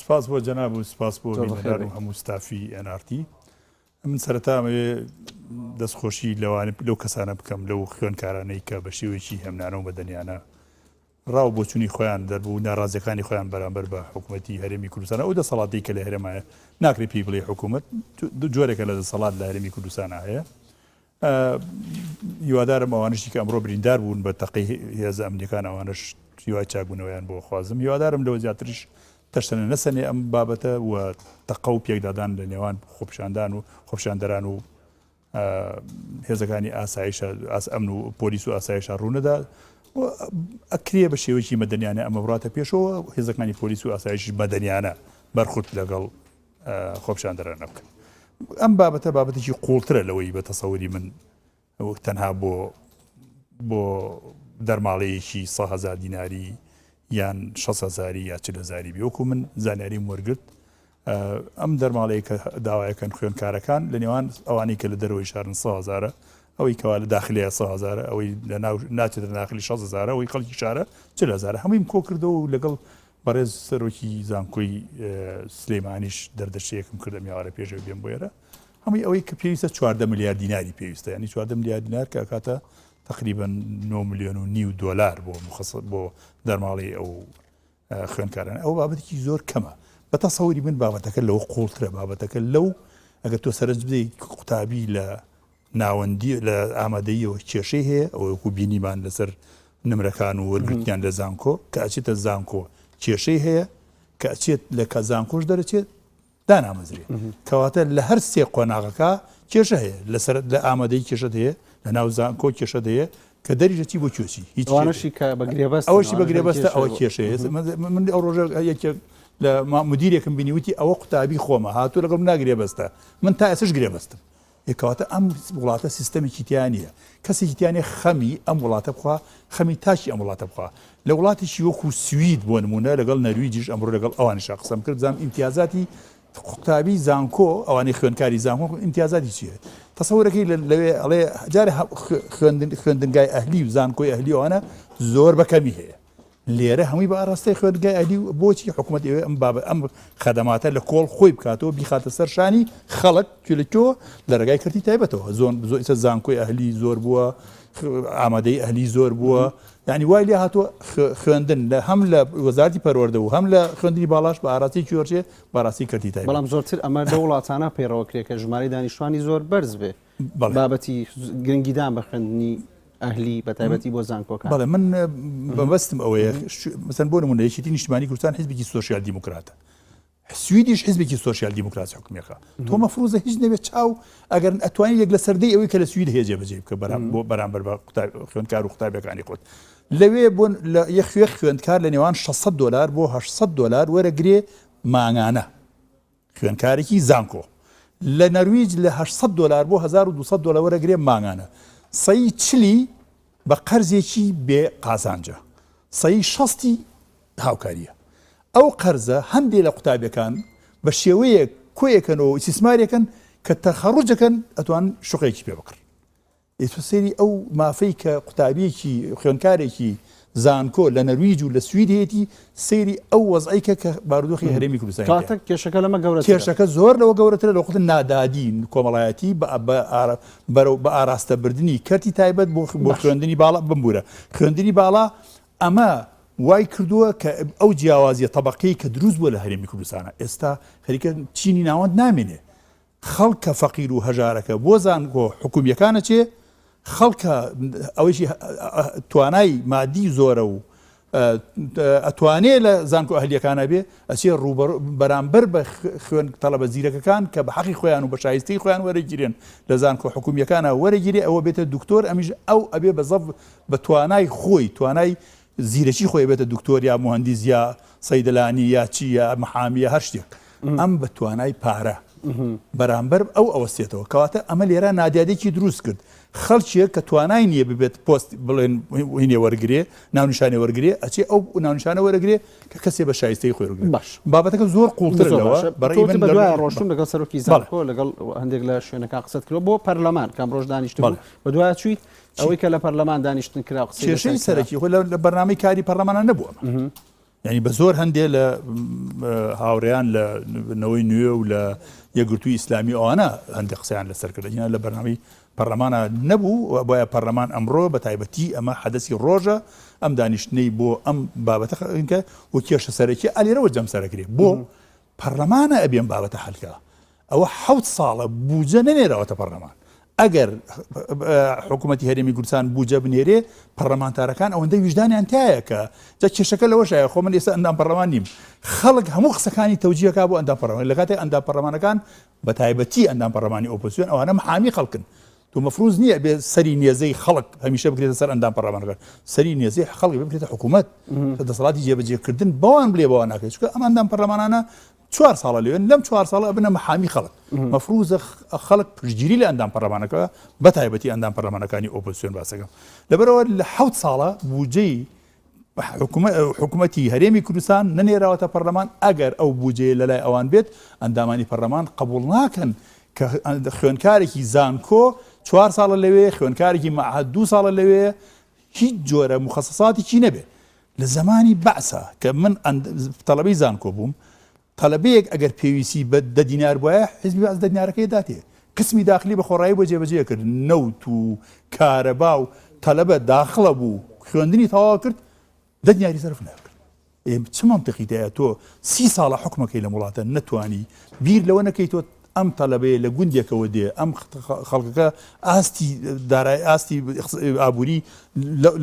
سپاس بۆ جەناب و سپاس بۆ میوەدار و هەموو ستافی NRT. من سەرەتا دەستخۆشی لەو کەسانە بکەم لەو خوێندکارانەی کە بە شێوەیەکی هەمنانەوە بەدەنیانە ڕاو بۆچوونی خۆیان دەربوو ناڕازیەکانی خۆیان بەرامبەر بە حکوومەتی هەرێمی کوردستانە ئەو دەسەڵاتی کە لە هەرێمایە ناکرێت پێی بڵێ حکوومەت جۆرێکە لە دەسەڵات لە هەرێمی کوردستانە هەیە. هیوادارم ئەوانشی کە ئەمڕۆ بریندار بوون بە تەقی هێزە ئەمنیەکان ئەوانش هیوای چاکبوونەوەیان بۆ خوازم. هیوادارم لەوە زیاتریش تەشتەنە نەسەنێ ئەم بابەتە و تەقە و پێکدادان لە نێوان خۆپیشاندان و خۆپیشاندەران و هێزەکانی ئاسایش ئەمن و پۆلیس و ئاسایشە ڕوونەدا ئەکرێ بە شێوەیەکی مەدەنیانە ئەمە بڕاتە پێشەوە هێزەکانی پۆلیس و ئاسایش مەدەنیانە بەرخورد لەگەڵ خۆپیشاندەرانە بکەن. ئەم بابەتە بابەتێکی قوڵترە لەوەی بە تەسەوری من تەنها بۆ دەرماڵەیەکی 100,000 دیناری یان 6,000 یا 40,000 بیوەکو من زانیاریم وەرگرت ئەم دەرماڵەیە کە داوایەکەن خوێندکارەکان لە نێوان ئەوانەی کە لە دەرەوەی شارن 100,000 ئەوەی کەوا لە داخلیە 100,000 ئەوەی لە ناچێتە داخلی 6,000 ئەوەی خەڵکی شارە 40,000 هەموویم کۆ کردەوە و لەگەڵ بەڕێز سەرۆکی زانکۆی سلێمانیش دەردەشەیەکم کردە میوارە پێشەوە بێم بۆ ئێرە هەمووی ئەوەی کە پێویستە 14 ملیار دیناری پێویستە ینی 14 ملیار دینار کە کاتە تقریبا 9.5 ملیۆن دۆلار بۆ دەرماڵی ئەو خوێندکاران ئەو بابەتێکی زۆر کەمە بە تەسەوری من بابەتەکە لەوە قوڵترە بابەتەکە لەو ئەگەر تۆ سەرنج بدەیت قوتابی لە ناوەندی لە ئامادەیەوە کێشەی هەیە ئەوەکو بینیمان لەسەر نمرەکان و وەرگرتیان لە زانکۆ کە ئەچێتە زانکۆ کێشەی هەیە کە ئەچێت لە کە زانکۆش دەرەچێت دانامەزرێت کەواتە لە هەر سێ قۆناغەکە کێشە هەیە لەسەر لە ئامادەی کێشەت هەیە لە ناو زانکۆ کێشەت هەیە کە دەریژەتی بۆ کێسی ئەوەشی بەگرێبەستە ئەوە کێشەیە من ئەو ڕۆژە یەکێک لە مدیرێکم بینیوتی ئەوە قوتابی خۆمە هاتوو لەگەڵ ناگرێ بەستە من تا ئێسش گرێ بەستم کەواتە ئەم وڵاتە سیستەمێکی تیانە کەسێکی تیانێ خەمی ئەم وڵاتە بخوا خەمی تاکی ئەم وڵاتە بخوا لە وڵاتێکی وەکو سوید بۆ نمونە لەگەڵ نەرویجیش ئەمڕۆ لەگەڵ ئەوانیشا قسەم کرد زانام ئیمتیازاتی قوتابی زانکۆ ئەوانەی خوێندکاری زانکۆ ئیمتیازاتی چییە تەسەورەکەی لەوێ ئەڵێ جارێ خوێندنگای ئەهلی و زانکۆی ئەهلی ئەوانە زۆر بەکەمی هەیە لێرە هەمووی بە ئاراستەی خوێندنگای ئەهلی بۆچی حکوومەت ئێوێ ئەم خەدەماتە لە کۆڵ خۆی بکاتەوە بیخاتە سەر شانی خەڵک لەکۆ لە ڕێگای کردی تایبەتەوە زۆر زانکۆی ئەهلی زۆر بووە ئامادەی ئەهلی زۆر بووە یعنی وای لێ هاتووە خوێندن لە هەم لە وەزارەتی پەروەردە و هەم لە خوێندنی باڵاش بە ئاراستی کێوەرچێ بەڕاستی کردی تایبەت بەڵام زۆرتر ئەمە لە وڵاتانە پەیڕەوەکرێت کە ژمارەی دانیشتوانی زۆر بەرز بێ بابەتی گرنگیدان بە خوێندنی ئەهلی بە تایبەتی بۆ زانکۆکان بەڵێ من بەبەستم ئەوەیە مەسەن بۆ نمونە یەکێتی نیشتیمانی کوردستان حیزبێکی سۆشیال دیموکراتە سویدیش حیزبێکی سۆشیال دیموکراسی حکومێکە تۆ مەفروزە هیچ نەبێت چاو ئەگەر ئەتوانی یەک لە سەردەی ئەوەی کە لە سوید هەیە جێبەجێ بکە بۆ بەرامبەر بە خوێندکار و قوتابیەکانی خۆت لەوێ بۆ یەک خوێندکار لە نێوان 600 دلار بۆ 800 دلار وەرەگرێ مانگانە خوێندکارێکی زانکۆ لە نەرویج لە 800 دلار بۆ 1200 دلار وەرەگرێ مانگانە سەی چلی بە قەرزێکی بێ قازانجە سەی 60 هاوکاریە ئەو قەرزە هەندێک لە قوتابیەکان بە شێوەیە کۆیەکەنەوە سیسمارێکن کە تەخەڕوجەکەن ئەتوان شوقێکی پێ بکڕ سێری ئەو مافەی کە قوتابیەکی خوێندکارێکی زانکۆ لە نەرویج و لە سوید هەیەی سێری ئەو وەزعیکە کە بارودۆخی هەرێمی کوردستان کێشەکە لەمە گەورە کێشەکە زۆر لەوە گەورەترە لە قوتن نادادین کۆمەڵایەتی بە ئاراستەبردننی کەرتی تایبەت بۆ خوێندنی باڵا بمبورە خوێندنی باڵا ئەمە وای کردووە کە ئەو جیاوازیە تەبەقەی کە دروست بووە لە هەرێمی کوردستانە ئێستا خەریکە چینی ناوەند نامێنێ خەڵکە فەقیر و هەژارەکە بۆ زانکۆ حکومیەکانە چێ خەڵکە ئەوەیشی توانای مادی زۆرە و ئەتوانێ لە زانکۆ ئەهلیەکانە بێ ئەچێ بەرامبەر بە خوێن تەڵەبە زیرەکەکان کە بە حەقی خۆیان و بە شایستەی خۆیان وەرەگیرێن لە زانکۆ حکومیەکانە وەرەگیری ئەوە بێتە دکتۆر ئەمیش ئەو ئەبێ بە زەف بە توانای خۆی توانای زیرەکی خۆی بێتە دکتۆر یا مهندس یا سەیدەلانی یا چی یا محامیە هەر شتێک ئەم بە توانای پارە بەرامبەر ئەو ئەوەستێتەوە کەواتە ئەمە لێرە نادیادێکی دروست کرد خەڵکیە کە توانای نییە ببێت پۆست بڵێن هینێ وەرگێ ناونیشانێ وەرگێ ئەچێ ئەو ناونیشانە وەرەگرێ کە کەسێ بە شایستەی خۆی وەرگێ باش بابەتەکە زۆر قوڵترەوە بەڕێی من بەدوای ڕۆشتم لەگەڵ سەرۆکی زانکۆ لەگەڵ هەندێک لە شوێنەکە قسەت کرد بۆ پەرلەمان کام ڕۆژ دانیشتبوو بەدوای چویت ئەوەی کە لە پەرلەمان دانیشتن کرا کێشەی سەرەکی خۆی لە بەرنامەی کاری پەرلەمانە نەبووە ینی بە زۆر هەندێک لە هاوڕێیان لە نەوەی نوێ و لە یەکگرتووی ئیسلامی ئەوانە هەندێک قسەیان لەسەر کردە لە بەرنامەی پەرلەمانە نەبوو بۆیە پەرلەمان ئەمڕۆ بە تایبەتی ئەمە حەدەسی ڕۆژە ئەم دانیشتنەی بۆ ئەم بابەتەکە و کێشە سەرەکی ئەلێرەوە جەم سەرەکرێ بۆ پەرلەمانە ئەبێن بابەتە حەلکە ئەوە 7 ساڵە بوجە نەنێراوەتە پەرلەمان ئەگەر حکوومەتی هەرێمی کوردستان بوجە بنێرێ پەرلەمانتارەکان ئەوەندەی ویژدانیان تایە کە جا کێشەکە لەوەشایە خۆ من ئێستا ئەندام پەرلەمان نیم خەڵک هەموو قسەکانی تەوجیهەکە بۆ ئەندام پەرلەمان لە کاتێک ئەندام پەرلەمانەکان بە تایبەتی ئەندام پەرلەمانی ئۆپۆزیسیۆن ئەوانە محامی خەڵکن تو مەفروض نییە بێ سەری نێزەی خەڵک هەمیشە بکرێتە سەر ئەندام پەرلەمانەکان سەری نێزەی خەڵک بکرێتە حکوومەت دەسەڵاتی جێبەجێکردن بەوان بڵێ بەوە ناکرێت چونکە ئەم ئەندام پەرلەمانانە 4 ساڵە لێن لەم 4 ساڵە بنە محامی خەڵک مەفروضە خەڵک پشتگیری لە ئەندام پەرلەمانەکە بە تایبەتی ئەندام پەرلەمانەکانی ئۆپۆزیسیۆن باسەکەم لەبەرەوە لە 7 ساڵە بوجەی حکوومەتی هەرێمی کوردستان نەنێراوەتە پەرلەمان ئەگەر ئەو بوجەیە لەلای ئەوان بێت ئەندامانی پەرلەمان قبول ناکەن کە خوێندکارێکی زانکۆ 4 ساڵە لەوێ خوێندکارێکی مەعهەد 2 ساڵە لەوێ هیچ جۆرە مخەسەساتێکی نەبێ لە زمانی بەعسە کە من تەڵەبەی زانکۆ بووم تەلەبەیەک ئەگەر پێویستی بە 10 دینار بواە حیزبی بەعس 10 دینارەکەی داتێ قسمی داخلی بە خۆڕایی بۆ جێبەجێ کرد نەوت و کارەبا و تەلەبە داخڵە بوو خوێندنی تەواو کرد 10 دیناری سەرف ناکرد چ مەنتیقی دایە تۆ 30 ساڵە حکومەکەی لە وڵاتە نەتوانی بیر لەوە نەکەی تۆ ئەم تەلەبەیە لە گوندێکەوە دێ ئەم خەڵکەکە ئاستی دارای ئاستی ئابووری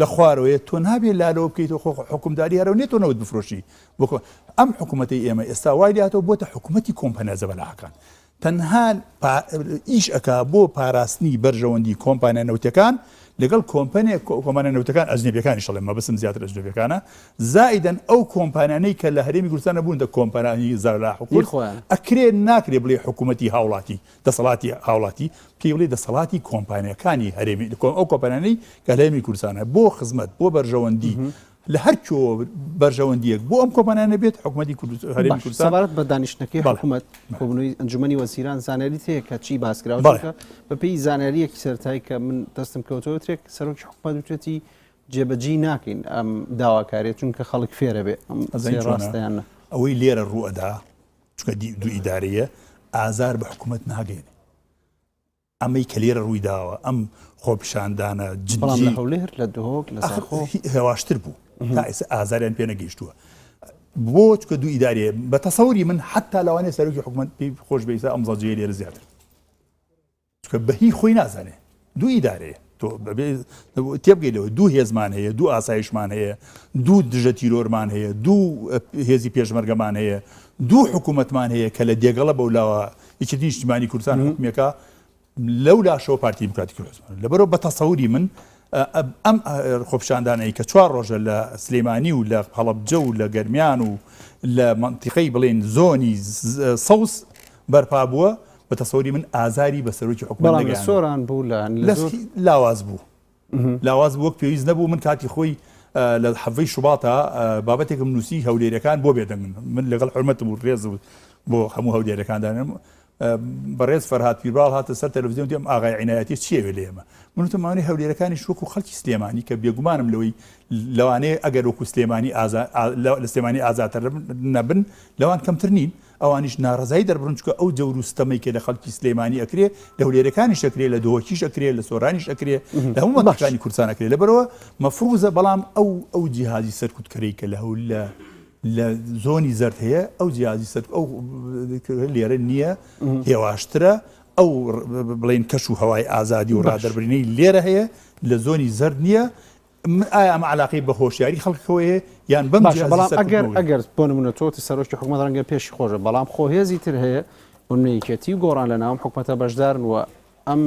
لە خوارەوەیە تۆ نابێت لالەوە بکەیتەوە حکومداری هەرەوە نێت تۆ نەوت بفرۆشی ئەم حکوومەتی ئێمە ئێستا وای لاتەوە بۆتە حکوومەتی کۆمپانیا زەبەلاحەکان تەنها ئیش ئەکا بۆ پاراستنی بەرژەوەندی کۆمپانیا نەوتەکان لەگەڵ کۆمپانیا نەوتەکان ئەجنەبیەکانی شەڵێ مەبەستم زیاتر ئەجنەبیەکانە زائیدەن ئەو کۆمپانیانەی کە لە هەرێمی کوردستانە بوون دە کۆمپانیای زەبەلاح ئەکرێ ناکرێ بڵێ حکوومەتی هاوڵاتی دەسەڵاتی هاوڵاتی پێی بڵێ دەسەڵاتی کۆمپانیەکانی هەرێمی ئەو کۆمپانیانەی کە لە هەرێمی کوردستانە بۆ خزمەت بۆ بەرژەوەندی لە هەر کۆ بەرژەوەندیەک بۆ ئەم کۆمپانیانە بێت حکوومەتی هەرێمی کوردستان سەبارەت بە دانیشتنەکەی حکوومەت کۆبوونەوەی ئەنجومەنی وەزیران زانیاری هەیە کە چی باسکراوە بە پێی زانیاریەکی سەرەتایی کە من دەستم کەوتەوە ترێک سەرۆکی حکوومەت وتێتی جێبەجێ ناکەین ئەم داواکاریە چونکە خەڵک فێرە بێ ئەم ڕاستەیانە ئەوەی لێرە ڕوئەدا چونکە دوو ئیدارەیە ئازار بە حکوومەت ناگەێنێ ئەمەی کە لێرە ڕووی داوە ئەم خۆپیشاندانە جدی هەولێر لە دهۆک لە هێواشتر بوو تا ئێستا ئازاریان پێ نەگەیشتووە بۆ چکە دوو ئیدارەیە بە تەسەوری من حتا لەوانەیە سەرۆکی حکوومەت پێی خۆش بێسا ئەم زەجێ لێرە زیاتر چکە بەهی خۆی نازانێ دوو ئیدارەیە تۆ تێبگەیتەوە دوو هێزمان هەیە دوو ئاسایشمان هەیە دوو دژە تیرۆرمان هەیە دوو هێزی پێشمەرگەمان هەیە دوو حکوومەتمان هەیە کە لە دێگەڵە بەولاوە یەکێتی نیشتیمانی کوردستان حکوومەکە لەو لاشەوە پارتی دیموکراتی کوردستان لەبەرەوە بە تەسەوری من ئەم خۆپیشاندانەی کە 4 ڕۆژە لە سلێمانی و لە هەڵەبجە و لە گەرمیان و لە منتیقەی بڵێن زۆنی سەوس بەرپا بووە بە تەسەوری من ئازاری بە سەرۆکی حکوومەت نەگەیاند سۆران بوو لاواز بوو لاواز بووەک پێویست نەبوو من کاتی خۆی لە حەڤەی شوباتە بابەتێکم نووسی هەولێرەکان بۆ بێدەنگن من لەگەڵ حرمەتم و ڕێز بۆ هەموو هەولێرەکاندانم بەڕێز فەرهاد پیرباڵ هاتە سەر تەلەڤیزیۆن دێم ئاغای عینایەتی چیەوێ لە ئێمە من وتمانەی هەولێرەکانیش وەکو خەڵکی سلێمانی کە بێگومانم لەوەی لەوانەیە ئەگەر وەکو سلێمانی لە سلێمانی ئازاتر نەبن لەوان کەمتر نین ئەوانیش ناڕزایی دەربڕن چکە ئەو جەوروستەمەی کە لە خەڵکی سلێمانی ئەکرێ لە هەولێرەکانیش ئەکرێ لە دۆکیش ئەکرێ لە سۆرانیش ئەکرێ لە هەموو مەتاقانی کوردستان ئەکرێ لەبەرەوە مەفروزە بەڵام ئەو جیهازی سەرکوتکەرەی کە لە زۆنی زەرد هەیە ئەو جیازی سەر ئەو لێرە نییە هێواشترە ئەو بڵێن کەش و هەوای ئازادی و ڕادەربرینەی لێرە هەیە لە زۆنی زەرد نییە ئایا ئەمە علاقەی بە هۆشیاری خەڵکەوەیە یان بەم بەڵام ئەگەر بۆ نمونە تۆتی سەرۆکی حکوومەت ڕەنگە پێشی خۆشە بەڵام خۆهێزی تر هەیە بنەیەکەتی و گۆڕان لە ناوم حکوومەتە بەشدارن و ئەم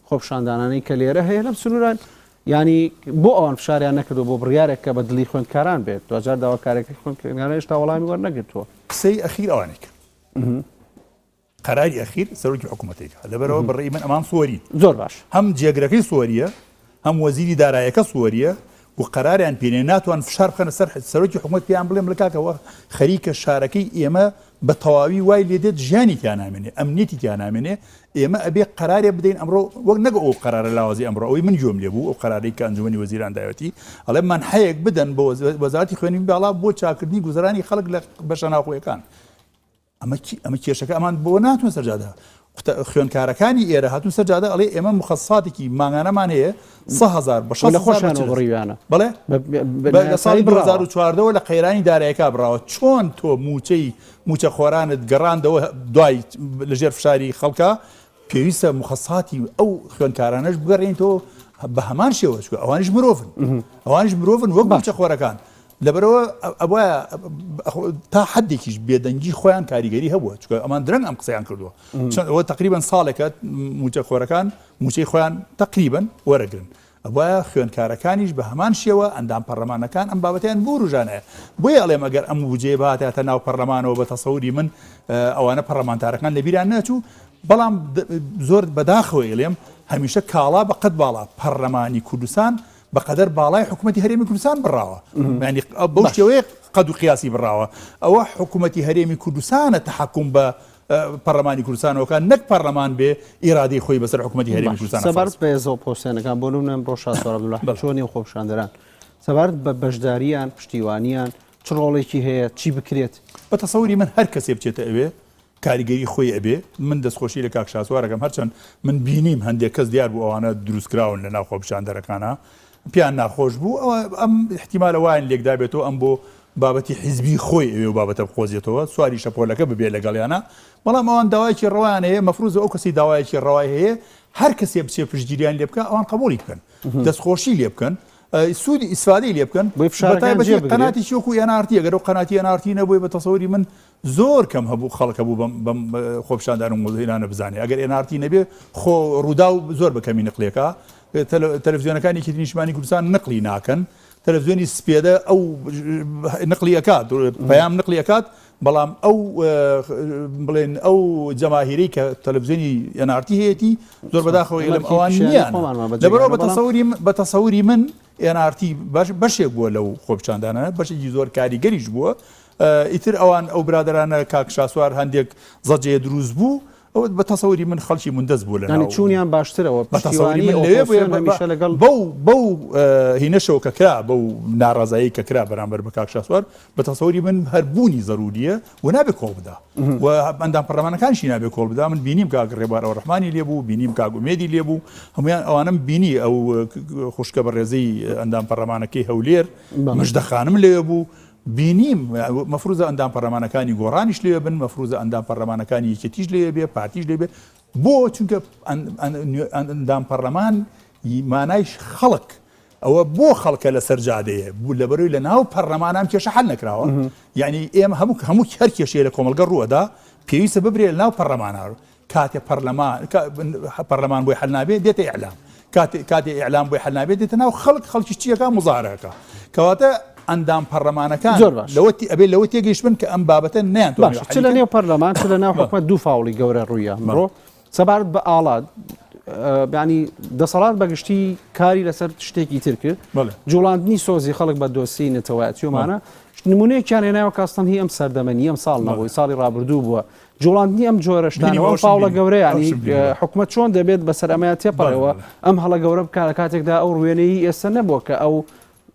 خۆپیشاندانانەی کە لێرە هەیە لەم سنووران ینی بۆ ئەوان فشاریان نەکردو بۆ بڕیارێک کە بە دڵی خوێندکاران بێت دوجار داواکارێکی خوێندکاران هێشتا وەڵامی وەرنەگرتووە قسەی ئەخیر ئەوانێک قەراری ئەخیر سەرۆکی حکوومەتێکە لەبەرەوە بەڕێی من ئەمان سووەری زۆر باش هەم جێگرەکەی سووەریە هەم وەزیری داراییەکە سووەریە و قەراریان پێنێ ناتوان فشار بخەنە سەر سەرۆکی حکوومەت پێیان بڵێم لە کاکەوە خەریکە شارەکەی ئێمە بە تەواوی وای لێ دێت ژیانی تیان نامێنێ ئەمنیەتی تیان نامێنێ ئێمە ئەبێ قەرارێ بدەین ئەمڕۆ وەک نەگە ئەو قەرارە لاوازی ئەمڕۆ ئەوەی من گوێم لێ بوو ئەو قەرارەی کە ئەنجومەنی وەزیران داوەتی ئەڵێ منحەیەک بدەن بە وەزارەتی خوێنی باڵا بۆ چاکردنی گوزەرانی خەڵک لە بەشە ناوخۆیەکان ئەمە کێشەکە ئەمان بۆ ناتوان سەرجادا خوێنکارەکانی ئێرە هاتوون سەرجادا ئەڵێ ئێمە مخەسساتێکی مانگانەمان هەیە 100,000 بە 6 بڵێ لە ساڵی 2014ەوە لە قەیرانی دارایەکە بڕاوە چۆن تۆ موچە خۆرانت گەڕاندەوە دوای لەژێر فشاری خەڵکە پێویستە مخەسساتی ئەو خوێنکارانەش بگەڕێنیتەوە بە هەمان شێوە ئەوانش مرۆڤن وەک موچە خۆرەکان لەبەرەوە ئەوە تا حدێکیش بێدەنگی خۆیان کاریگەری هەبووە چکە ئەمان درەنگ ئەم قسەیان کردووە ئەوە تقریبان ساڵێکە موچە خۆرەکان موچەی خۆیان تقریبان وەرەگرن ئەوە خوێنکارەکانیش بە هەمان شێوە ئەندام پەرلەمانەکان ئەم بابەتیان بۆ ڕژانەیە بۆیە ئەڵێم ئەگەر ئەم بجێ باتێتە ناو پەرلەمانەوە بە تەسەوری من ئەوانە پەرلەمانتارەکان لەبیران نەچوو بەڵام زۆر بەداخەوە ئێڵێم هەمیشە کاڵا بە قەت باڵا پەرلەمانی کوردستان بەقەدەر باڵای حکوومەتی هەرێمی کوردستان بڕاوە ینی بەو شێوەیە قەد و قیاسی بڕاوە ئەوە حکوومەتی هەرێمی کوردستانە تەحەکوم بە پەرلەمانی کوردستانەوە نەک پەرلەمان بێ ئیرادەی خۆی بەسەر حکوومەتی هەرێمی کوردستان سەبارەت بە ێزە و پۆستێنەکان بۆ نمونە ئەمڕۆ شاسوار عەبدوڵڵاه چۆنی خۆپیشاندەران سەبارەت بە بەشداریان پشتیوانیان چ ڕۆڵێکی هەیە چی بکرێت بە تەسەوری من هەر کەسێ بچێتە ئەوێ کاریگەری خۆی ئەبێ من دەستخۆشی لە کاک شاسوارەکەم هەرچەند من بینیم هەندێک کەس دیار بوو ئەوانە دروستکراون لە ناو خۆپیشاندەرەکانە پیان ناخۆش بوو ئەوە ئەم احتیمالە وایان لێکدا بێتەوە ئەم بۆ بابەتی حیزبی خۆی ئەوێ و بابەتە بخۆزیێتەوە سواری شەپۆلەکە ببێ لەگەڵیانە بەڵام ئەوان داوایکی ڕەوایان هەیە مەفروضە ئەو کەسی داوایەکی ڕەوای هەیە هەر کەسێ بچێ پشتگیریان لێ بکە ئەوان قبوڵی بکەن دەستخۆشی لێ بکەن سوودی ئیسفادەی لێ بکەن بەتایبەتی قەناتی شۆکو ئەنارتی ئەگەر ئەو قەناتی ئەنارتی نەبووی بە تەسەوری من زۆر کەم هەبوو خەڵک هەبوو بەم خۆپیشاندان و مۆزهێنانە بزانێ ئەگەر ئەنارتی نەبێ خۆ ڕوودا و زۆر بەکەمی نقلێکە تەلەڤیزیۆنەکانی کتری نیشتمانی کوردستان نقلی ناکەن تەلەڤیزیۆنی سپێدە ئەو نقلی ئەکات پەیام نقلی ئەکات بەڵام ئەو بڵێن ئەو جەماهیرەی کە تەلەڤیزیۆنی ئەنارتی هەیەی زۆر بەداخەوە لەم ئەوان نییان لەبەرەوە بە تەسەوری من ئەنارتی بەشێک بووە لەو خۆپیشاندانە بەشێکی زۆر کاریگەریش بووە ئیتر ئەوان ئەو برادرانە کاک شاسوار هەندێک زەجێ دروست بوو ئەوە بە تەسەوری من خەڵکی مندەست بوو لەناو چوونیان باشترەوە لەگەڵ بەو هینەشەوە کە کرا بەو ناڕازایی کە کرا بەرامبەر بە کاک شاسوار بە تەسەوری من هەربوونی زەروریە و نابێت کۆڵ بدا و ئەندام پەرلەمانەکانشی نابێت کۆڵ بدا من بینیم کاک ڕێبار ئەوڕەحمانی لێبوو بینیم کاک ئومێدی لێبوو هەمویان ئەوانم بینی ئەو خوشکە بە ڕێزەی ئەندام پەرلەمانەکەی هەولێر مژدەخانم لێ بوو بینیم مەفروضە ئەندام پەرلەمانەکانی گۆڕانیش لێ بن مەفروضە ئەندام پەرلەمانەکانی یەکێتیش لێ بێ پارتیش لێ بێ بۆ چونکە ئەندام پەرلەمان مانایش خەڵک ئەوە بۆ خەڵکە لە سەرجادەیە بوو لەبەرەوەی لە ناو پەرلەمانام کێشە حەل نەکراوە یعنی ئێمە هەموو هەر کێشەیە لە کۆمەلگە ڕووەدا پێویستە ببرێ لە ناو پەرلەمانە کاتێ پەرلەمان بۆی حەل نابێت دێتە ئیعلام کاتێ ئیعلام بۆی حەل نابێت دێتە ناو خەڵکی چیەکە مزارەکە کەواتە ئەندام پەرلەمانەکان لەوە تێگەیشت بن کە ئەم بابەتە نیان چ لە نێو پەرلەمان چ لە ناو حکومەت دوو فاوڵی گەورە ڕوویە مرۆ سەبارەت بە ئاڵات ینی دەسەڵات بەگشتی کاری لەسەر شتێکی تر کرد جوڵاندنی سۆزی خەڵک بە دۆسی نەتەوایەتیۆمانە نمونەیەکیان هێنایەوە کاستان هی ئەم سەردەمەنی ئەم ساڵ نەبووی ساڵی ڕابردوو بووە جوڵاندنی ئەم جۆرەشتانەوە فاوڵە گەورەیە ینی حکومەت چۆن دەبێت بەسەر ئەمەیە تێپەڕێەوە ئەم هەڵە گەورە بکە لە کاتێکدا ئەو ڕوێنەی ئێستا نەبووە کە ئەو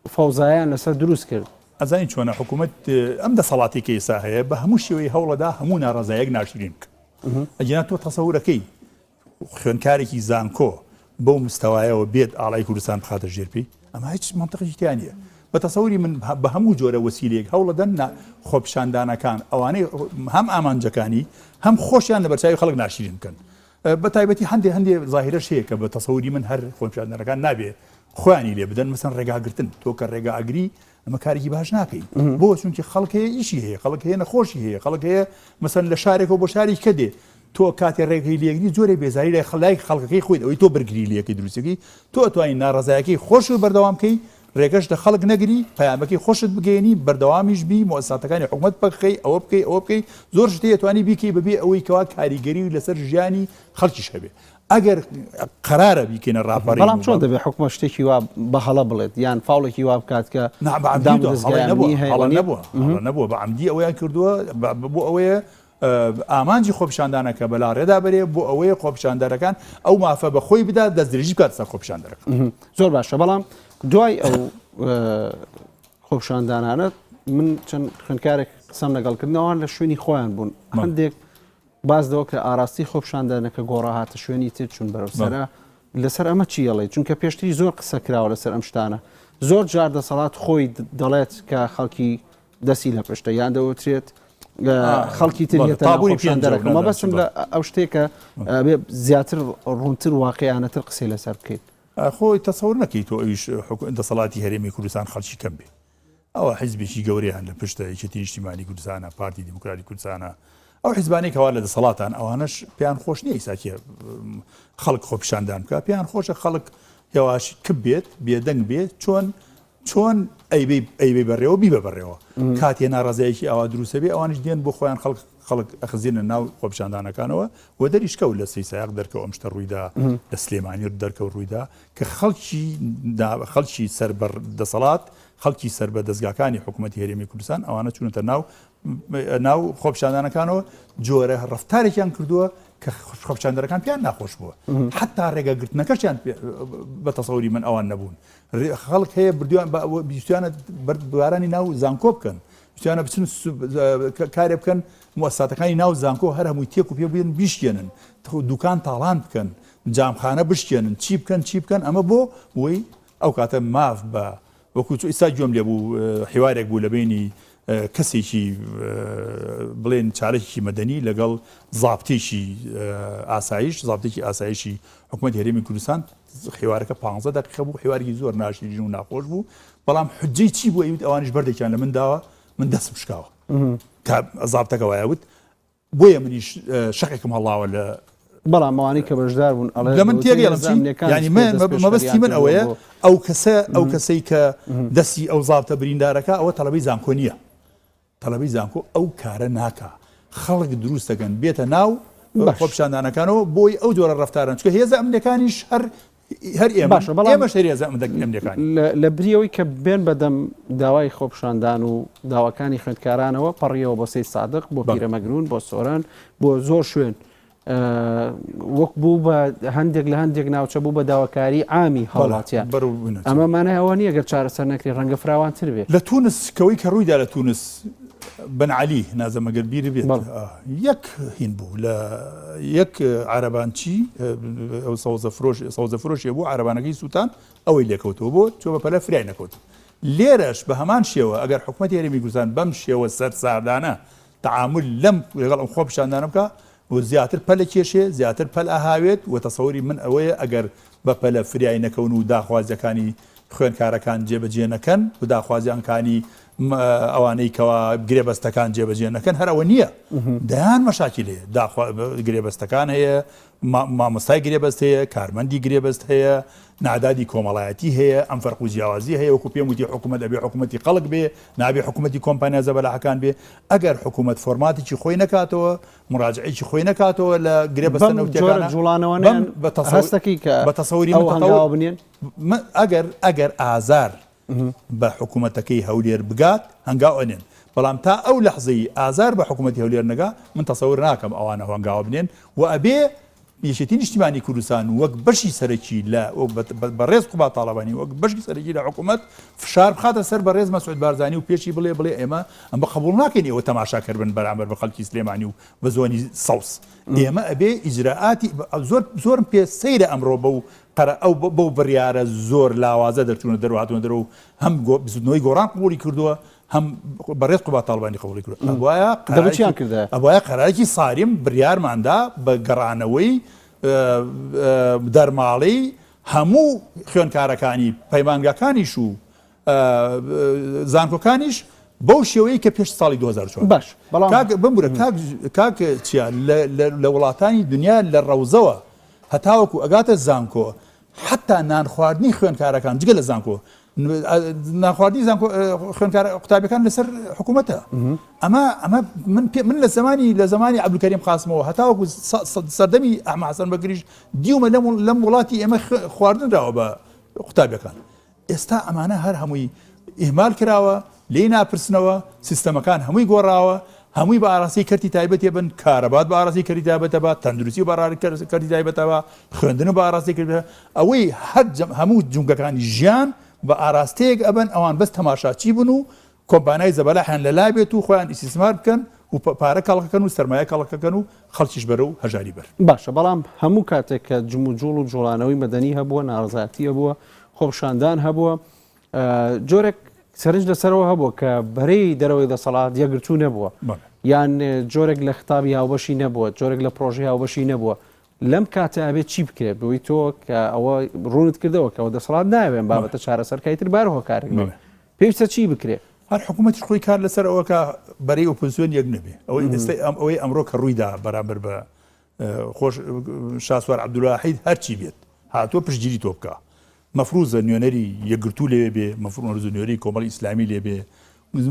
فەوزایان لەسەر دروست کرد ئەزانین چۆنە حکوومەت ئەم دەسەڵاتی کە ئێستا هەیە بە هەموو شێوەی هەوڵەدا هەموو ناڕازایەک ناشرین بکە ئەگەنا تۆ تەسەورەکەی خوێنکارێکی زانکۆ بەو مستەوایەوە بێت ئاڵای کوردستان بخاتە ژێرپی ئەمە هیچ منتەقێکی تیان نیە بە تەسەوری من بە هەموو جۆرە وەسیلەیەک هەوڵەدەن خۆپیشاندانەکان ئەوانەی هەم ئامانجەکانی هەم خۆشیان لە بەرچاوی خەڵک ناشرین بکەن بە تایبەتی هەندێک زاهیرەش هەیە کە بە تەسەوری من هەر خۆپیشاندانەکان نابێت خۆیانی لێ بدەن مەسەن ڕێگاگرتن تۆ کە ڕێگاگری ئەمە کارێکی باش ناکەی بۆ چونکی خەڵک هەیە ئیشی هەیە خەڵک هەیە نەخۆشی هەیە خەڵک هەیە مەسەن لە شارێکەوە بۆ شاری کە دێ تۆ کاتێ ڕێگەی لێگری زۆرێ بێزاری لای خەڵای خەڵکەکەی خۆیت ئەوەی تۆ بەرگری لەکەی دروستەکەی تۆ ئەتوانین ناڕزایەکەی خۆش و بەردەوامکەی ڕێگەش لە خەڵک نەگری پەیامەکەی خۆشت بگەێنی بەردەوامیش بی مؤسساتەکانی حکوومەت بکەی ئەوە بکەی ئەوە بکەی زۆر شتەیە توانی بیکەی بەبێ ئەوەی کەوا کاریگەری لەسەر ژیانی خەڵکیش هەبێ ئەگەر قرارە بیکەنە ڕاپەڕی بەڵام چۆن دەبێت حکومە شتێکی وا بە هەڵە بڵێت یان فاڵێکی وا بکات کە نەبووە بە عەمدی ئەوەیان کردووە بۆ ئەوەیە ئامانجی خۆپیشاندانەکە بەلا ڕێدا بەرێ بۆ ئەوەیە خۆپیشاندەرەکان ئەو مافە بە خۆی بدا دەستدرێژی بکات سەر خۆپیشاندەرەکە. زۆر باشە بەڵام دوای ئەو خۆپیشاندانانە من چەند خوێندکارێک قسەم لەگەڵکردنەوەیان لە شوێنی خۆیان بوون هەندێک باز دەوە کە ئاراستی خۆپیشاندانەکە گۆڕاهاتە شوێنی تر چون بەرەوسەرە لەسەر ئەمە چیەڵێ چونکە پێشتری زۆر قسە کراوە لەسەر ئەم شتانە زۆر جار دەسەڵات خۆی دەڵێت کە خەڵکی دەسی لە پشتە یان دەوترێت خەڵکی تریێتە خۆپیشاندەرەکە مەبەستم لە ئەو شتێکە زیاتر ڕوونتر واقعیانەتر قسەی لەسەر بکەیت. خۆی تەسەور نەکەیت تۆ ئەویش دەسەڵاتی هەرێمی کوردستان خەڵکی کەم بێ ئەوە حیزبێکی گەورەیان لە پشتە یەکێتی نیشتیمانی کوردستانە پارتی دیموکراتی کوردستانە ئەو حیزبانەی کەوا لە دەسەڵاتان ئەوانش پێیان خۆش نییە ئیساکیە خەڵک خۆپیشاندان بکە پێیان خۆشە خەڵک هێواش کب بێت بێدەنگ بێت چۆن ئەیبەی بەڕێوە بیبە بەڕێوە کاتێ ناڕازایەکی ئەوە دروستە بێ ئەوانش دێن بۆ خۆیان خەڵک ئەخزیێنە ناو خۆپیشاندانەکانەوە و دەریشکە و لە سەیسایق دەرکەوە ئەم شتە ڕوویدا لە سلێمانی دەرکەوت ڕوویدا کە خەڵکی سەر دەسەڵات خەڵکی سەر بە دەستگاکانی حکوومەتی هەرێمی کوردستان ئەوانە چونەتە ناو خۆپیشاندانەکانەوە جۆرە ڕەفتارێکیان کردووە کە خۆپیشاندەرەکان پیان ناخۆش بووە حتا ڕێگەگرتنەکەشیان بە تەسەوری من ئەوان نەبوون خەڵک هەیە بردویان بیستیانە بارانی ناو زانکۆ بکەن بیستیانە بچن کارێ بکەن موسساتەکانی ناو زانکۆ هەر هەمووی تێک و پێ بێن بیشکێنن دوکان تاڵان بکەن جامخانە بشکێنن چی بکەن ئەمە بۆ وی ئەو کاتە ماف بە وەکو ئێستا گوێم لێ بوو حیوارێک بوو لە بینی کەسێکی بڵێن چارەکی مەدەنی لەگەڵ زابطێکی ئاسایشی حکوومەتی هەرێمی کوردستان حیوارەکە 15 دقیقە بوو حیواری زۆر ناشرین و ناخۆش بوو بەڵام حجەی چی بوو ئەویت ئەوانش بەردێکیان لە من داوە من دەستم شکاوە کە زابطەکە وایەوت بۆیە منیش شەقێکم هەڵاوە لە بەڵام ئەوانەی کە بەشدار بوون لە من تێگەڵم ینی مەبەستی من ئەوەیە ئەو کەسەی کە دەستی ئەو زابطە بریندارەکە ئەوە تەڵەبەی زانکۆ نییە تەڵەبەی زانکۆ ئەو کارە ناکا خەڵک دروست دەکەن بێتە ناو خۆپیشاندانەکانەوە بۆی ئەو جۆرە ڕەفتارن چکە هێزە ئەمریکانیش هەر ئێمەش هێزە ئەمریکانی لە بریەوەی کە بێن بەدەم داوای خۆپیشاندان و داواکانی خوێندکارانەوە پەڕیەوە بۆ سەید سادق بۆ پیرەمەگرون بۆ سۆران بۆ زۆر شوێن وەک بوو بە هەندێک لە هەندێک ناوچە بوو بە داواکاری عامی هەوڵاتیان ئەمە مانای ئەوە نییە گەر چارەسەر نەکری ڕەنگە فراوانتر بێت لە تونس کەوەی کە ڕوویدا لە تونس بنعلی نازەمەگەر بیری بێت یەک هین بوو لە یەک عەرەبانچی ئەو سەوزە فرۆشیە بوو عەرەبانەکەی سووتان ئەوەی لێکەوتەوە بۆ چۆ بە پەلە فریای نەکەوت لێرەش بە هەمان شێوە ئەگەر حکوومەتی هەرێمی کوردستان بەم شێوە سەر ساردانە تەعامل لەم لەگەڵ ئەم خۆپیشاندانە بکە و زیاتر پەلە کێشێ زیاتر پەل ئاهاوێت و تەسەوری من ئەوەیە ئەگەر بە پەلە فریای نەکەون و داخوازیەکانی خوێندکارەکان جێبەجێ نەکەن و داخوازیانکانی ئەوانەی کەوا گرێبەستەکان جێبەجێ نەکەن هەر ئەوە نییە دەیان مەشاکیلێ گرێبەستەکان هەیە مامۆستای گرێبەست هەیە کارمەندی گرێبەست هەیە نادادی کۆمەڵایەتی هەیە ئەم فەرق و جیاوازی هەیە وەکو پێم وتی حکوومەت ئەبێ حکوومەتی خەڵک بێ نابێ حکوومەتی کۆمپانیا زەبەلاحەکان بێ ئەگەر حکوومەت فۆرماتێکی خۆی نەکاتەوە مراجعێکی خۆی نەکاتەوە لە گرێبەستە نەوتیەکانە جوڵانەوەیان بە تەسەوری بنێن ئەگەر ئازار بە حکوومەتەکەی هەولێر بگات هەنگاو ئەنێن بەڵام تا ئەو لەحزەی ئازار بە حکوومەتی هەولێر نەگا من تەسەور ناکەم ئەوانە هەنگاوە بنێن و ئەبێ یەکێتی نیشتیمانی کوردستان وەک بەشی سەرەکی لە بەڕێز قوبات تاڵەبانی وەک بەشی سەرەکی لە حکوومەت فشار بخاتە سەر بەڕێز مەسعود بارزانی و پێشی بڵێ ئێمە ئەم بە قبوڵ ناکەین ئێوە تەماشاکەر بن بەرامبەر بە خەڵکی سلێمانی و بە زۆنی سەوس ئێمە ئەبێ ئیجراعاتی زۆرم پێ سەیرە ئەمڕۆ بەو بڕیارە زۆر لاوازە دەرچوونە دەروهاتونە دەرەوە هەم بزودنەوەی گۆڕان قبوڵی کردووە هەم بەڕێز قوبات تاڵبانی قبوڵی کردووە ئەوایە قەرارێکی ساریم بڕیارماندا بە گەڕانەوەی دەرماڵی هەموو خوێندکارەکانی پەیمانگاکانیش و زانکۆکانیش بەو شێوەیە کە پێش ساڵی 2004 باش بمبورە کاک چیان لە وڵاتانی دنیا لە ڕەوزەوە هەتاوەکو ئەگاتە زانکۆ حتا نان خواردنی خوێندکارەکان جگە لە زانکۆ ناخواردنی خوێنکار قوتابیەکان لەسەر حکوومەتە ئەمە من لە زمانی عەبدولکەریم قاسمەوە هەتاوەکو سەردەمی ئەحمەد حەسەن بەکریش دیومە لەم وڵاتی ئێمە خواردنراوە بە قوتابیەکان. ئێستا ئەمانە هەر هەمووی ئیهمال کراوە، لێی ناپرسنەوە، سیستەمەکان هەمووی گۆڕاوە، هەمووی بە ئاراسی کەرتی تایبەتێ بن، کارەبات بە ئاراسی کەرتی تایبەتە بە، تەندروستی بە کەرتی تایبەتەوە، خوێندن بە ئاراسی کردە، ئەوەی هەموو جونگەکانی ژیان بە ئاراستەیەک ئەبن، ئەوان بەس تەماشاچی بن و کۆمپانیای زەبەلاحیان لەلای بێت و خۆیان ئیسیسمار بکەن و پارە کاڵەکەکەن و سەرمایە کاڵەکەکەن و خەڵکیش بەرە و هەژاری بەر. باشە، بەڵام هەموو کاتێک کە جم و جوڵ و جوڵانەوەی مەدەنی هەبووە، ناڕزایەتی هەبووە، خۆپشاندان هەبووە، جۆرێک سەرنج لەسەرەوە هەبووە کە بەرەی دەرەوەی دەسەڵات یەکگرتوو نەبووە، یان جۆرێک لە خطابی هاوبەشی نەبووە، جۆرێک لە پرۆژەی هاوبەشی نەبووە. لەم کاتە ئەبێت چی بکرێت بۆی تۆ کە ئەوە ڕوونت کردەوە کە ئەوە دەسەڵات ناوێن بابەتە چارەسەرکایتر بارەوە کارێک پێویستە چی بکرێت؟ هەر حکوومەتیش خۆی کار لەسەر ئەوە کە بەرەی ئۆپۆزیسیۆن یەک نەبێ. ئەوەی ئەمڕۆ کە ڕوویدا بەرامبەر بە خۆش شاسوار عەبدولواحید هەرچی بێت هاتووە پشتگیری تۆ بکە. مەفروضە نوێنەری یەکگرتوو لێ بێ، مەفروضە نوێنەری کۆمەڵی ئیسلامی لێ بێ،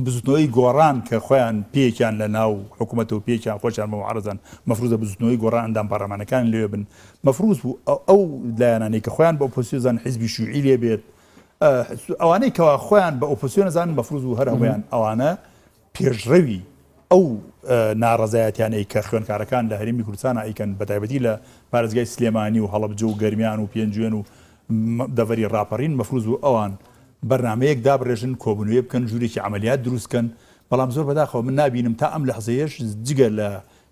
بزوتنەوەی گۆڕان کە خۆیان پێکیان لە ناو حکوومەت و پێکیان خۆشیان بە معارەزان، مەفروضە بزوتنەوەی گۆڕان ئەندام پەرلەمانەکان لێ بن، مەفروض بوو ئەو لایەنانەی کە خۆیان بە ئۆپۆزیسیۆن حیزبی شیوعی لێ بێت، ئەوانەی کەوا خۆیان بە ئۆپۆزیسیۆن زانن مەفروض و هەر هەموویان ئەوانە پێشڕەوی ئەو ناڕەزایەتیانەی کە خوێنکارەکان لە هەرێمی کوردستان ئەیکەن بەتایبەتی لە پارێزگای سلێمانی و هەڵەبجە و گەرمیان و پێنجوێن و دەڤەری ڕاپەڕین مەفروض و ئەوان بەرنمەیەک دابڕێژن کۆبنوێ بکەن ژوورێکی عملیات دروستکەن. بەڵام زۆر بەداخەوە من نبینم تا ئەم لەحزەیەش جگە لە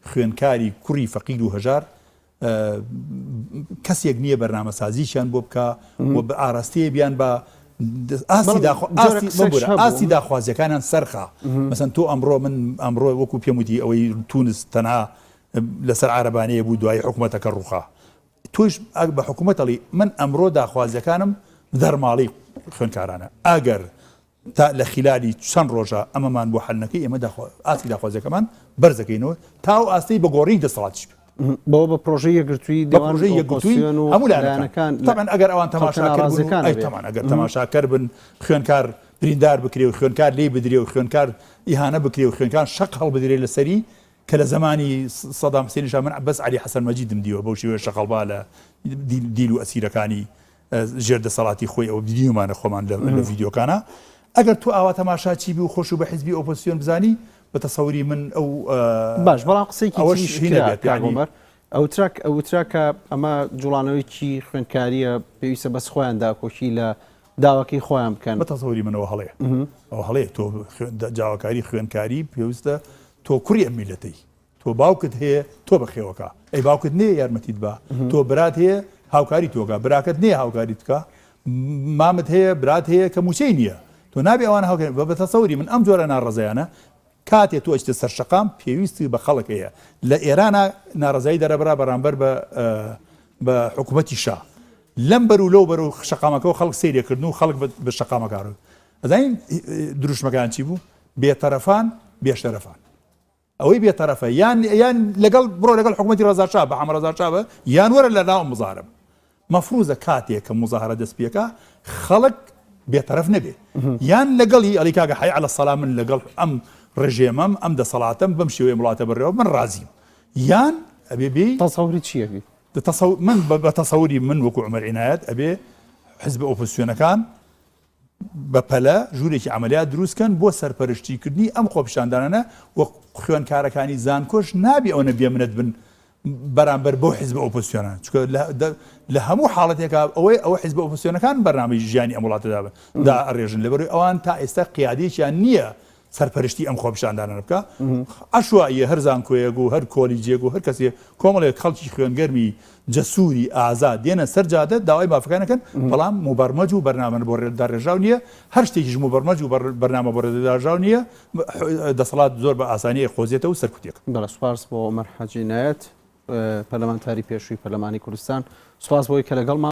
خوێنکاری کوڕی فەقیر و هەژار کەسێک نییە بەرنامە سازیشیان بۆ بکە و بە ئاراستەیە بیان بە ئاسی داخوازیەکانیان سەرخە. مەسەن تۆ ئەمڕۆ من ئەمڕۆ وەکو پێم وتی ئەوەی تونس تەنها لەسەر عارەبانەیە بوو دوای حکوومەتەکە ڕووخا، تۆش بە حکوومەتەڵی من ئەمڕۆ داخوازیەکانم دەرماڵی خوێنکارانە ئەگەر تا لە خلالی چەند ڕۆژە ئەمەمان بۆ حەلنەکەی ئێمە ئاسی داخوازیەکەمان بەرزەکەینەوە تاو ئاستەی بە گۆڕی دەسەڵاتیش بەوە بە پرۆژەی یەکگرتووی هەموو لایەنەکان تەمان ئەگەر ئەوان ئەگەر تەماشاکەر بن خوێنکار بریندار بکرێ و خوێنکار لێ بدرێ و خوێنکار ئیهانە بکرێ و خوێنکار شەق هەڵبدرێ لەسەری کە لە زمانی سەدام حوسێنیش من بەس عەلی حەسەن مەجیدم دیوە بەو شێوەیە شەقەڵبا لە دیل و ئەسیرەکانی ژێردەسەڵاتی خۆی ئەو ویدیۆمانە خۆمان لە ڤیدیۆکانە. ئەگەر تو ئاوا تەماشاچی بی و خۆش و بە حیزبی ئۆپۆزیسیۆن بزانی بە تەسەوری من ئەو باش بەڵام قسەیەکی ئەو تراکە ئەمە جوڵانەوەیکی خوێنکاریە پێویستە بەس خۆیان داکۆکی لە داواکەی خۆیان بکەن. بە تەسەوری منەوە هەڵەیە ئەو هەڵەیە تۆ جاواکاری خوێنکاری پێویستە تۆ کوڕی ئەم میلەتەی، تۆ باوکت هەیە تۆ بەخێوەکە، ئەی باوکت نێ یارمەتیت بە، تۆ برات هەیە هاوکاری تۆکە، براکەت نێ هاوکاریت بکە، مامت هەیە برات هەیە کە موچەی نییە، تۆ نابێ ئەوان هاوکاری بە تەسەوری من ئەم جۆرە ناڕەزایانە کاتێ تۆ ئەچتە سەر شەقام پێویستی بە خەڵک هەیە. لە ئێرانە ناڕزایی دەرەبرا بەرامبەر بە حکوومەتی شا لەم بەر و لەو بەر و شەقامەکەەوە خەڵک سیرێکردن و خەڵک بە شەقامەکارن. ئەزانین دروشمەکان چی بوو؟ بێتەرەفان بێشتەرەفان. ئەوەی بێتەرەفە یان لەگەڵ بڕۆ لەگەڵ حکوومەتی ڕەزاشا بە حەمە ڕەزاشا بە یان وەرە لە ناو مزارم. مەفروضە کاتێک کە مزاهرە دەست پێکە خەڵک بێتەرەف نەبێ، یان لەگەڵی ئەلی کاگە حەی عەلە سەڵام من لەگەڵ ئەم ڕژێمەم ئەم دەسەڵاتم بەم شێوەیە وڵاتە بڕێەوە من ڕازیم، یان ئەبێ بێ تەسەوری چییە من بە تەسەوری من وەکو عومەر عینایەت ئەبێ حیزب ئۆپۆزیسیۆنەکان بە پەلە ژوورێکی عملیات دروستکەن بۆ سەرپەرشتیکردنی ئەم خۆپیشاندانانە وە خوێنکارەکانی زانکۆش نابێ ئەوە بێمنەت بن بەرامبەر بۆ حیزب ئۆپۆزیسیۆنان، چونکە لە هەموو حاڵەتێکا ئەوەی حیزب ئۆپۆزیسیۆنەکان بەرنامەی ژیانی ئەم وڵاتەدا دا ئەڕێژن لەبەرەوەی ئەوان تا ئێستا قیادێکیان نییە سەرپەرشتی ئەم خۆپیشاندانانە بکە. ئەشوایە هەر زانکۆیەک و هەر کۆلیجێک و هەر کەسێک کۆمەڵێک خەڵکی خوێنگەرمی جەسووری ئازاد دێنە سەرجادە داوای مافەکانەکەن، بەڵام مبەرمەج و بەرنامە بۆ ڕێداڕێژاو نییە، هەر شتێکیش مبەرمەج و بەرنامە بۆ ڕێداڕێژاو نییە، دەسەڵات زۆر بە ئاسانیە خۆزیێتەوە سەرکوتێک. بەڵێ سوپاس بۆ عومەر حاجی عنایەت پەرلەمانتاری پێشووی پەرلەمانی کوردستان، سوپاس بۆی کە لەگەڵمان